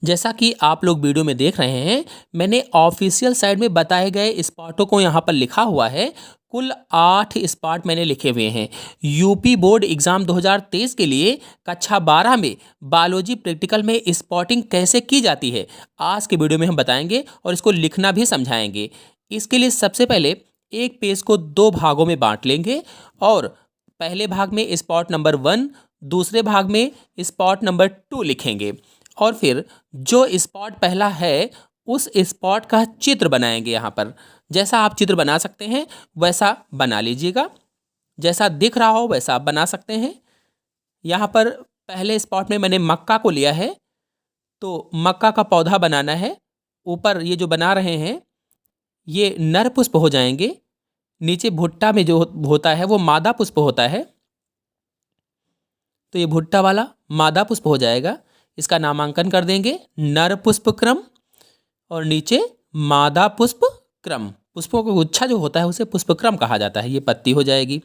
जैसा कि आप लोग वीडियो में देख रहे हैं, मैंने ऑफिशियल साइड में बताए गए स्पॉटों को यहाँ पर लिखा हुआ है। कुल 8 स्पॉट मैंने लिखे हुए हैं। यूपी बोर्ड एग्जाम 2023 के लिए कक्षा 12 में बायोलॉजी प्रैक्टिकल में स्पॉटिंग कैसे की जाती है, आज के वीडियो में हम बताएंगे और इसको लिखना भी समझाएंगे। इसके लिए सबसे पहले एक पेज को 2 भागों में बांट लेंगे और पहले भाग में स्पॉट नंबर 1, दूसरे भाग में स्पॉट नंबर 2 लिखेंगे और फिर जो स्पॉट पहला है उस स्पॉट का चित्र बनाएंगे। यहाँ पर जैसा आप चित्र बना सकते हैं वैसा बना लीजिएगा, जैसा दिख रहा हो वैसा आप बना सकते हैं। यहाँ पर पहले स्पॉट में मैंने मक्का को लिया है, तो मक्का का पौधा बनाना है। ऊपर ये जो बना रहे हैं ये नर पुष्प हो जाएंगे, नीचे भुट्टा में जो होता है वो मादा पुष्प होता है, तो ये भुट्टा वाला मादा पुष्प हो जाएगा। इसका नामांकन कर देंगे नर पुष्प क्रम और नीचे मादा पुष्प क्रम। पुष्पों का गुच्छा जो होता है उसे पुष्प क्रम कहा जाता है। ये पत्ती हो जाएगी।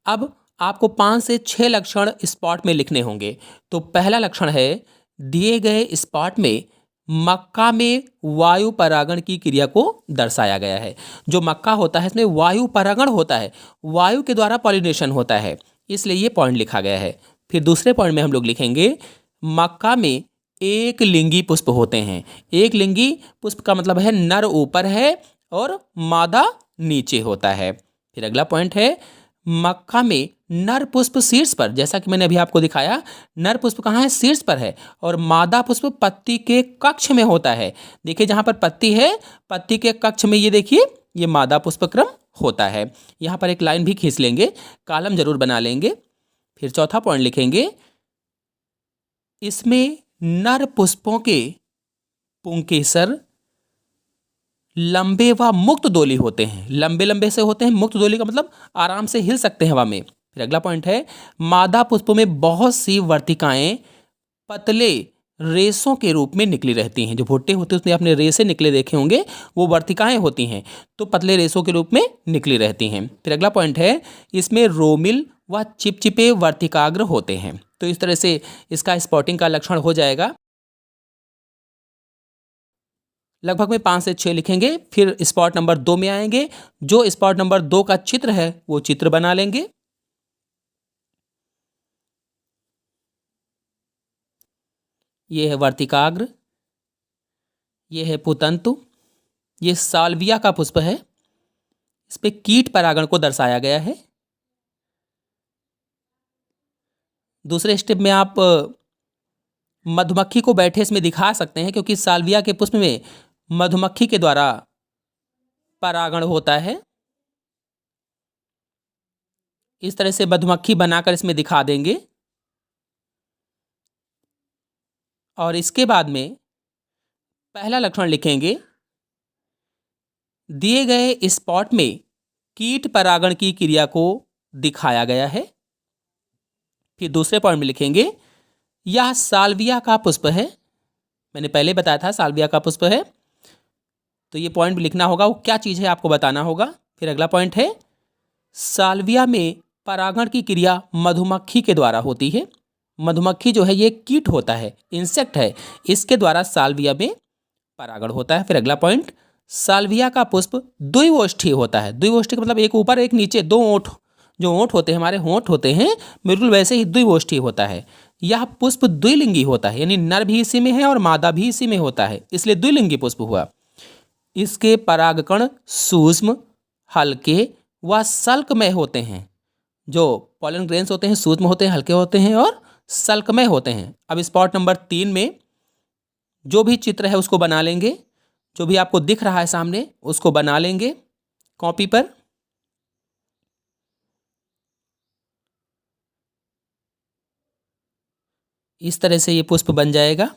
अब आपको 5 से 6 लक्षण स्पॉट में लिखने होंगे। तो पहला लक्षण है, दिए गए स्पॉट में मक्का में वायु परागण की क्रिया को दर्शाया गया है। जो मक्का होता है इसमें वायु परागण होता है, वायु के द्वारा पॉलिनेशन होता है, इसलिए ये पॉइंट लिखा गया है। फिर दूसरे पॉइंट में हम लोग लिखेंगे मक्का में एक लिंगी पुष्प होते हैं। एक लिंगी पुष्प का मतलब है नर ऊपर है और मादा नीचे होता है। फिर अगला पॉइंट है, मक्का में नर पुष्प शीर्ष पर, जैसा कि मैंने अभी आपको दिखाया, नर पुष्प कहाँ है, शीर्ष पर है और मादा पुष्प पत्ती के कक्ष में होता है। देखिए जहाँ पर पत्ती है, पत्ती के कक्ष में ये देखिए ये मादा पुष्प क्रम होता है। यहाँ पर एक लाइन भी खींच लेंगे, कॉलम जरूर बना लेंगे। फिर चौथा पॉइंट लिखेंगे, इसमें नर पुष्पों के पुंकेसर लंबे व मुक्त डोली होते हैं। लंबे लंबे से होते हैं, मुक्त डोली का मतलब आराम से हिल सकते हैं हवा में। फिर अगला पॉइंट है, मादा पुष्पों में बहुत सी वर्तिकाएं पतले रेशों के रूप में निकली रहती हैं। जो भुट्टे होते हैं उसमें आपने रेशे निकले देखे होंगे, वो वर्तिकाएं होती हैं, तो पतले रेशों के रूप में निकली रहती हैं। फिर अगला पॉइंट है, इसमें रोमिल व चिपचिपे वर्तिकाग्र होते हैं। तो इस तरह से इसका स्पॉटिंग का लक्षण हो जाएगा। लगभग में 5 से 6 लिखेंगे। फिर स्पॉट नंबर 2 में आएंगे। जो स्पॉट नंबर 2 का चित्र है वो चित्र बना लेंगे। ये है वर्तिकाग्र, ये है पुतंतु, ये साल्विया का पुष्प है। इस पे कीट परागण को दर्शाया गया है। दूसरे स्टेप में आप मधुमक्खी को बैठे इसमें दिखा सकते हैं, क्योंकि साल्विया के पुष्प में मधुमक्खी के द्वारा परागण होता है। इस तरह से मधुमक्खी बनाकर इसमें दिखा देंगे। और इसके बाद में पहला लक्षण लिखेंगे, दिए गए स्पॉट में कीट परागण की क्रिया को दिखाया गया है। फिर दूसरे पॉइंट में लिखेंगे, यह साल्विया का पुष्प है। मैंने पहले बताया था साल्विया का पुष्प है, तो ये पॉइंट भी लिखना होगा, वो क्या चीज़ है आपको बताना होगा। फिर अगला पॉइंट है, साल्विया में परागण की क्रिया मधुमक्खी के द्वारा होती है। मधुमक्खी जो है ये कीट होता है, इंसेक्ट है, इसके द्वारा साल्विया में परागण होता है। फिर अगला पॉइंट, साल्विया का पुष्प द्विओष्ठी होता है। द्विओष्ठी का मतलब एक ऊपर एक नीचे, 2 ओंठ, जो ओंठ होते हैं हमारे होंठ होते हैं, बिल्कुल वैसे ही द्विओष्ठी होता है। यह पुष्प द्विलिंगी होता है, यानी नर भी इसी में है और मादा भी इसी में होता है, इसलिए द्विलिंगी पुष्प हुआ। इसके परागकण सूक्ष्म, हल्के व सल्कमय होते हैं। जो पॉलन ग्रेन्स होते हैं सूक्ष्म होते हैं, हल्के होते हैं और सल्कमय होते हैं। अब स्पॉट नंबर 3 में जो भी चित्र है उसको बना लेंगे। जो भी आपको दिख रहा है सामने उसको बना लेंगे कॉपी पर। इस तरह से ये पुष्प बन जाएगा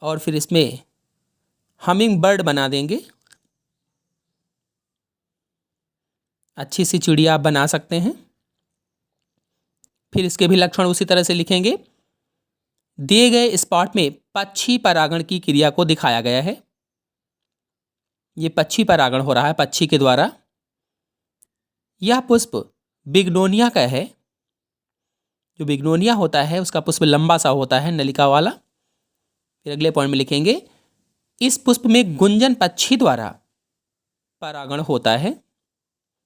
और फिर इसमें हमिंग बर्ड बना देंगे। अच्छी सी चिड़िया आप बना सकते हैं। फिर इसके भी लक्षण उसी तरह से लिखेंगे। दिए गए स्पॉट में पक्षी परागण की क्रिया को दिखाया गया है। ये पक्षी परागण हो रहा है पक्षी के द्वारा। यह पुष्प बिग्नोनिया का है। जो बिग्नोनिया होता है उसका पुष्प लंबा सा होता है, नलिका वाला। फिर अगले पॉइंट में लिखेंगे इस पुष्प में गुंजन पक्षी द्वारा परागण होता है।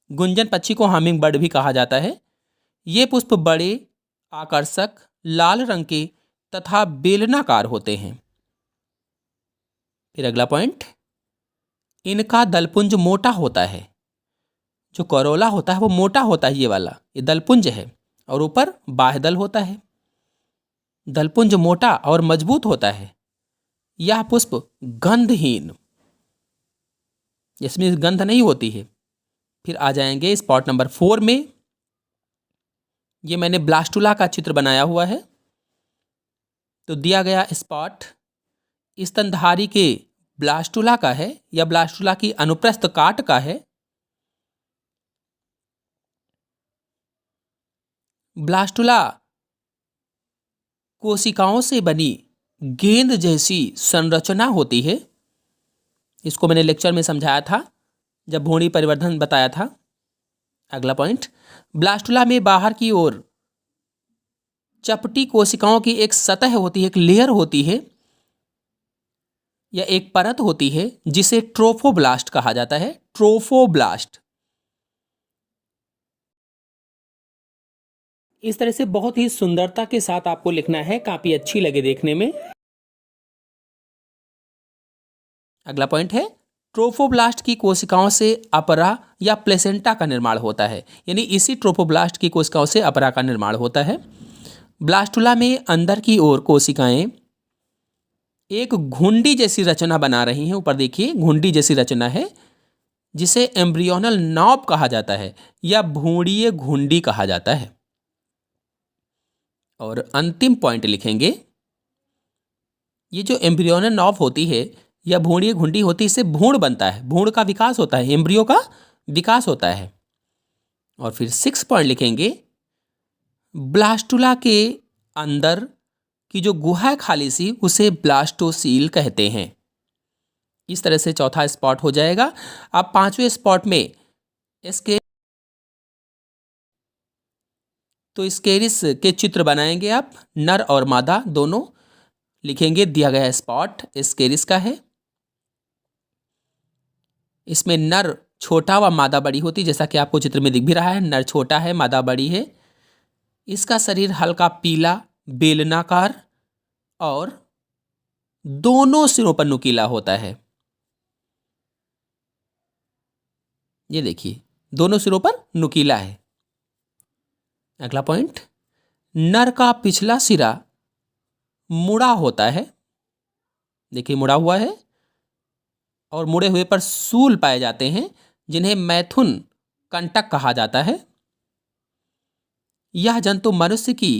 गुंजन पक्षी को हमिंग बर्ड भी कहा जाता है। ये पुष्प बड़े, आकर्षक, लाल रंग के तथा बेलनाकार होते हैं। फिर अगला पॉइंट, इनका दलपुंज मोटा होता है। जो करोला होता है वो मोटा होता है, ये वाला, ये दलपुंज है, और ऊपर बाह्यदल होता है। दलपुंज मोटा और मजबूत होता है। यह पुष्प गंधहीन, इसमें गंध नहीं होती है। फिर आ जाएंगे स्पॉट नंबर 4 में। ये मैंने ब्लास्टुला का चित्र बनाया हुआ है। तो दिया गया स्पॉट स्तनधारी के ब्लास्टुला का है या ब्लास्टुला की अनुप्रस्थ काट का है। ब्लास्टुला कोशिकाओं से बनी गेंद जैसी संरचना होती है। इसको मैंने लेक्चर में समझाया था जब भ्रूणी परिवर्धन बताया था। अगला पॉइंट, ब्लास्टुला में बाहर की ओर चपटी कोशिकाओं की एक सतह होती है, एक लेयर होती है या एक परत होती है जिसे ट्रोफोब्लास्ट कहा जाता है। ट्रोफोब्लास्ट। इस तरह से बहुत ही सुंदरता के साथ आपको लिखना है, काफी अच्छी लगे देखने में। अगला पॉइंट है, ट्रोफोब्लास्ट की कोशिकाओं से अपरा या प्लेसेंटा का निर्माण होता है। यानी इसी ट्रोफोब्लास्ट की कोशिकाओं से अपरा का निर्माण होता है। ब्लास्टुला में अंदर की ओर कोशिकाएं एक घुंडी जैसी रचना बना रही हैं। ऊपर देखिए घुंडी जैसी रचना है जिसे एम्ब्रियोनल नॉब कहा जाता है या भ्रूणीय घुंडी कहा जाता है। और अंतिम पॉइंट लिखेंगे, ये जो एम्ब्रियोनल नॉब होती है या भ्रूणीय घुंडी होती है, इससे भ्रूण बनता है, भ्रूण का विकास होता है, एम्ब्रियो का विकास होता है। और फिर 6 पॉइंट लिखेंगे, ब्लास्टुला के अंदर की जो गुहा है खाली सी, उसे ब्लास्टोसील कहते हैं। इस तरह से चौथा स्पॉट हो जाएगा। अब 5वें स्पॉट में तो स्केरिस के चित्र बनाएंगे आप, नर और मादा दोनों। लिखेंगे दिया गया स्पॉट स्केरिस का है। इसमें नर छोटा व मादा बड़ी होती, जैसा कि आपको चित्र में दिख भी रहा है। नर छोटा है, मादा बड़ी है। इसका शरीर हल्का पीला, बेलनाकार और दोनों सिरों पर नुकीला होता है। ये देखिए दोनों सिरों पर नुकीला है। अगला पॉइंट, नर का पिछला सिरा मुड़ा होता है। देखिए मुड़ा हुआ है और मुड़े हुए पर सूल पाए जाते हैं जिन्हें मैथुन कंटक कहा जाता है। यह जंतु मनुष्य की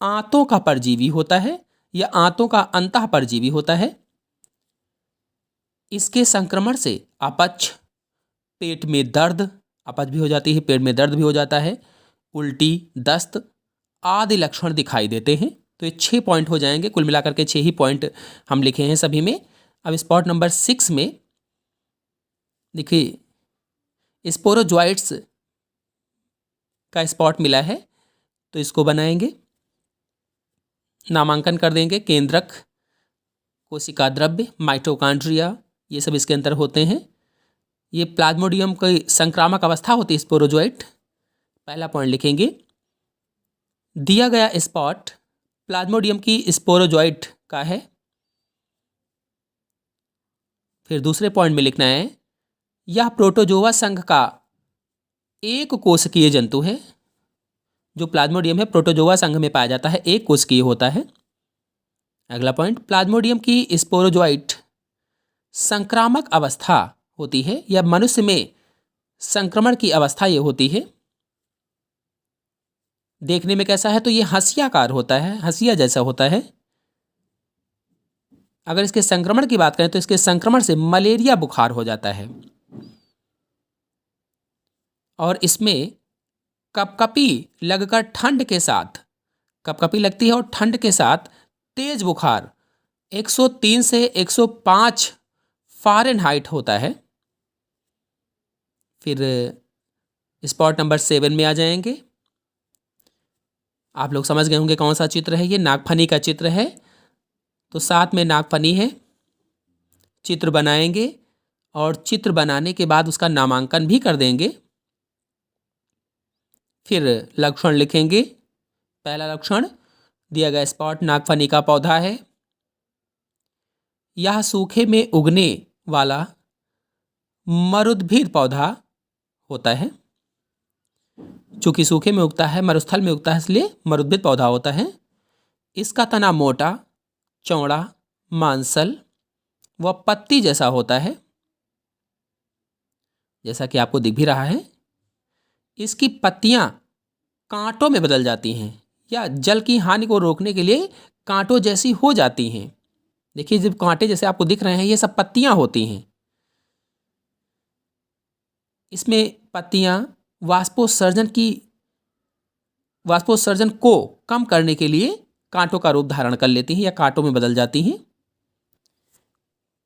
आंतों का परजीवी होता है या आंतों का अंतः परजीवी होता है। इसके संक्रमण से अपच, पेट में दर्द, अपच भी हो जाती है, पेट में दर्द भी हो जाता है, उल्टी, दस्त आदि लक्षण दिखाई देते हैं। तो ये 6 पॉइंट हो जाएंगे। कुल मिलाकर के 6 ही पॉइंट हम लिखे हैं सभी में। अब स्पॉट नंबर 6 में देखिए स्पोरोजोइट्स का स्पॉट मिला है, तो इसको बनाएंगे, नामांकन कर देंगे। केंद्रक, कोशिका द्रव्य, माइटोकॉन्ड्रिया, ये सब इसके अंदर होते हैं। ये प्लाज्मोडियम की संक्रामक अवस्था होती है स्पोरोजोइट। पहला पॉइंट लिखेंगे, दिया गया स्पॉट प्लाज्मोडियम की स्पोरोजोइट का है। फिर दूसरे पॉइंट में लिखना है, यह प्रोटोजोआ संघ का एक कोशिकीय जंतु है। जो प्लाज्मोडियम है प्रोटोजोआ संघ में पाया जाता है, एक कोशिकीय होता है। अगला पॉइंट, प्लाज्मोडियम की स्पोरोजोइट संक्रामक अवस्था होती है या मनुष्य में संक्रमण की अवस्था ये होती है। देखने में कैसा है, तो ये हंसियाकार होता है, हंसिया जैसा होता है। अगर इसके संक्रमण की बात करें तो इसके संक्रमण से मलेरिया बुखार हो जाता है और इसमें कपकपी लगकर ठंड के साथ, कपकपी लगती है और ठंड के साथ तेज बुखार 103 से 105 फ़ारेनहाइट होता है। फिर स्पॉट नंबर 7 में आ जाएंगे, आप लोग समझ गए होंगे कौन सा चित्र है, ये नागफनी का चित्र है। तो साथ में नागफनी है, चित्र बनाएंगे और चित्र बनाने के बाद उसका नामांकन भी कर देंगे। फिर लक्षण लिखेंगे। पहला लक्षण दिया गया स्पॉट नागफनी का पौधा है। यह सूखे में उगने वाला मरुद्भिद पौधा होता है। चूंकि सूखे में उगता है, मरुस्थल में उगता है, इसलिए मरुद्भिद पौधा होता है। इसका तना मोटा, चौड़ा, मांसल व पत्ती जैसा होता है, जैसा कि आपको दिख भी रहा है। इसकी पत्तियां कांटों में बदल जाती हैं या जल की हानि को रोकने के लिए कांटों जैसी हो जाती हैं। देखिए, जब कांटे जैसे आपको दिख रहे हैं, ये सब पत्तियां होती हैं। इसमें पत्तियां वाष्पोत्सर्जन को कम करने के लिए कांटों का रूप धारण कर लेती हैं या कांटों में बदल जाती हैं।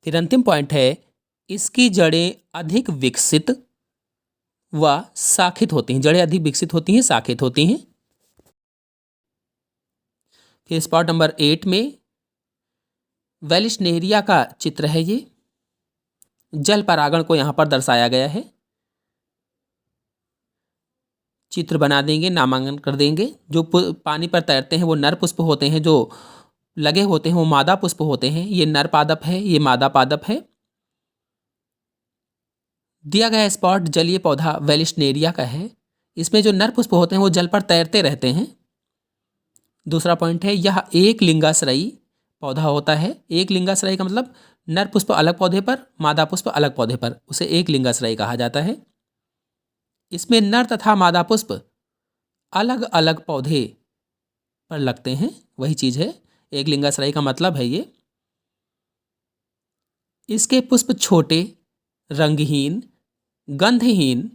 फिर अंतिम पॉइंट है, इसकी जड़ें अधिक विकसित व शाखित होती हैं। जड़ें अधिक विकसित होती हैं, शाखित होती हैं। फिर स्पॉट नंबर 8 में वेलिस्नेरिया का चित्र है। ये जल परागण को यहां पर दर्शाया गया है। चित्र बना देंगे, नामांकन कर देंगे। जो पानी पर तैरते हैं वो नर पुष्प होते हैं, जो लगे होते हैं वो मादा पुष्प होते हैं। ये नर पादप है, ये मादा पादप है। दिया गया स्पॉट जलीय पौधा वेलिस्नेरिया का है। इसमें जो नर पुष्प होते हैं वो जल पर तैरते रहते हैं। दूसरा पॉइंट है, यह एक लिंगाश्रयी पौधा होता है। एक लिंगाश्रयी का मतलब नर पुष्प अलग पौधे पर, मादा पुष्प अलग पौधे पर, उसे एक लिंगाश्रयी कहा जाता है। इसमें नर तथा मादा पुष्प अलग अलग पौधे पर लगते हैं, वही चीज है एक लिंगाश्रयी का मतलब है ये। इसके पुष्प छोटे, रंगहीन, गंधहीन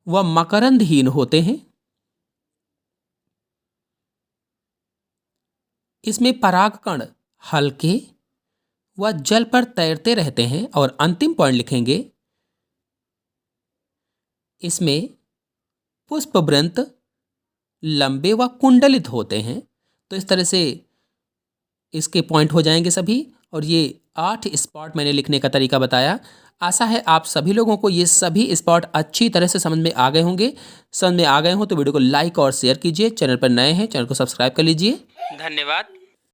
व मकरंदहीन होते हैं। इसमें परागकण हल्के व जल पर तैरते रहते हैं। और अंतिम पॉइंट लिखेंगे, इसमें पुष्पवृंत लंबे व कुंडलित होते हैं। तो इस तरह से इसके पॉइंट हो जाएंगे सभी। और ये 8 स्पॉट मैंने लिखने का तरीका बताया। आशा है आप सभी लोगों को ये सभी स्पॉट अच्छी तरह से समझ में आ गए होंगे। समझ में आ गए हो तो वीडियो को लाइक और शेयर कीजिए। चैनल पर नए हैं, चैनल को सब्सक्राइब कर लीजिए। धन्यवाद।